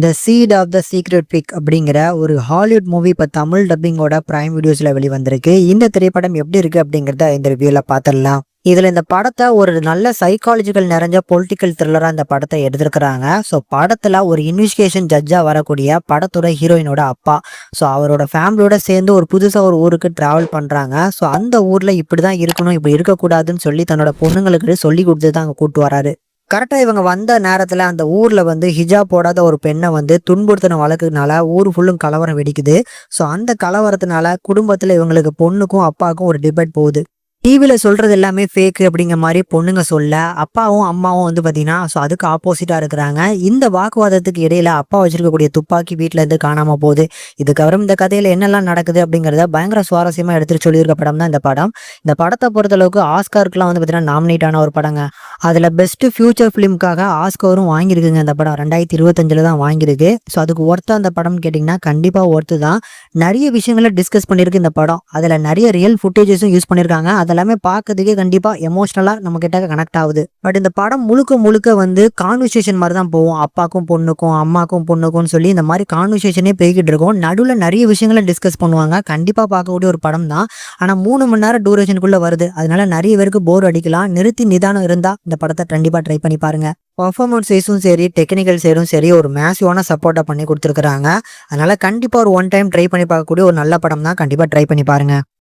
The seat of the secret pick அப்படிங்கிற ஒரு Hollywood movie இப்போ தமிழ் டப்பிங்கோட பிரைம் வீடியோஸில் வெளிவந்திருக்கு. இந்த திரைப்படம் எப்படி இருக்கு அப்படிங்கிறத இந்த ரிவ்யூவில் பார்த்துடலாம். இதில் இந்த படத்தை ஒரு நல்ல சைக்காலஜிக்கல் நிறைஞ்ச பொலிட்டிக்கல் த்ரில்லராக இந்த படத்தை எடுத்திருக்கிறாங்க. ஸோ படத்தில் ஒரு இன்வெஸ்டிகேஷன் ஜட்ஜாக வரக்கூடிய படத்தோட ஹீரோயினோட அப்பா, ஸோ அவரோட ஃபேமிலியோட சேர்ந்து ஒரு புதுசாக ஒரு ஊருக்கு ட்ராவல் பண்ணுறாங்க. ஸோ அந்த ஊரில் இப்படி தான் இருக்கணும், இப்படி இருக்கக்கூடாதுன்னு சொல்லி தன்னோட பொண்ணுங்களுக்கு சொல்லி கொடுத்து தான் அங்கே கூட்டு வராரு. கரெக்டாக இவங்க வந்த நேரத்தில் அந்த ஊரில் ஹிஜாப் போடாத ஒரு பெண்ணை துன்புறுத்தின வழக்குனால ஊர் ஃபுல்லும் கலவரம் வெடிக்குது. ஸோ அந்த கலவரத்தினால குடும்பத்தில் இவங்களுக்கு பொண்ணுக்கும் அப்பாவுக்கும் ஒரு டிபேட் போகுது. டிவியில் சொல்கிறது எல்லாமே ஃபேக்கு அப்படிங்கிற மாதிரி பொண்ணுங்க சொல்ல, அப்பாவும் அம்மாவும் பார்த்தீங்கன்னா ஸோ அதுக்கு ஆப்போசிட்டாக இருக்கிறாங்க. இந்த வாக்குவாதத்துக்கு இடையில அப்பா வச்சிருக்கக்கூடிய துப்பாக்கி வீட்டில் இருந்து காணாமல் போகுது. இதுக்கப்புறம் இந்த கதையில் என்னெல்லாம் நடக்குது அப்படிங்கிறத பயங்கர சுவாரஸ்யமாக எடுத்துகிட்டு சொல்லியிருக்க படம் தான் இந்த படம். இந்த படத்தை பொறுத்தளவுக்கு ஆஸ்காருக்குலாம் பார்த்தீங்கன்னா நாமினேட் ஆன ஒரு படங்க. அதில் பெஸ்ட்டு ஃபியூச்சர் ஃபிலிம்காக ஆஸ்கரும் வாங்கியிருக்குங்க. இந்த படம் 2025 தான் வாங்கியிருக்கு. ஸோ அதுக்கு ஒர்த்து அந்த படம் கேட்டிங்கன்னா கண்டிப்பாக ஒர்த்து தான். நிறைய விஷயங்களை டிஸ்கஸ் பண்ணியிருக்கு இந்த படம். அதில் நிறைய ரியல் ஃபுட்டேஜஸும் யூஸ் பண்ணியிருக்காங்க. அதெல்லாமே பார்க்கறதுக்கே கண்டிப்பாக எமோஷ்னலாக நம்ம கிட்ட கனெக்ட் ஆகுது. பட் இந்த படம் முழுக்க முழுக்க கான்வர்சேஷன் மாதிரி தான் போகும். அப்பாக்கும் பொண்ணுக்கும், அம்மாக்கும் பொண்ணுக்கும் சொல்லி இந்த மாதிரி கான்வர்சேஷனே போய்கிட்டு இருக்கும். நடுவில் நிறைய விஷயங்களை டிஸ்கஸ் பண்ணுவாங்க. கண்டிப்பாக பார்க்கக்கூடிய ஒரு படம் தான். ஆனால் 3 மணி நேரம் டூரேஷனுக்குள்ளே வருது. அதனால நிறைய பேருக்கு போர் அடிக்கலாம். நிறுத்தி நிதானம் இருந்தால் இந்த படத்தை கண்டிப்பாக ட்ரை பண்ணி பாருங்க. பர்ஃபார்மன்ஸ் வைஸும் சரி, டெக்னிக்கல் சைடும் சரி, ஒரு மேசிவான சப்போர்ட்டை பண்ணி கொடுத்துருக்காங்க. அதனால கண்டிப்பாக ஒரு ஒன் டைம் ட்ரை பண்ணி பார்க்கக்கூடிய ஒரு நல்ல படம் தான். கண்டிப்பாக ட்ரை பண்ணி பாருங்க.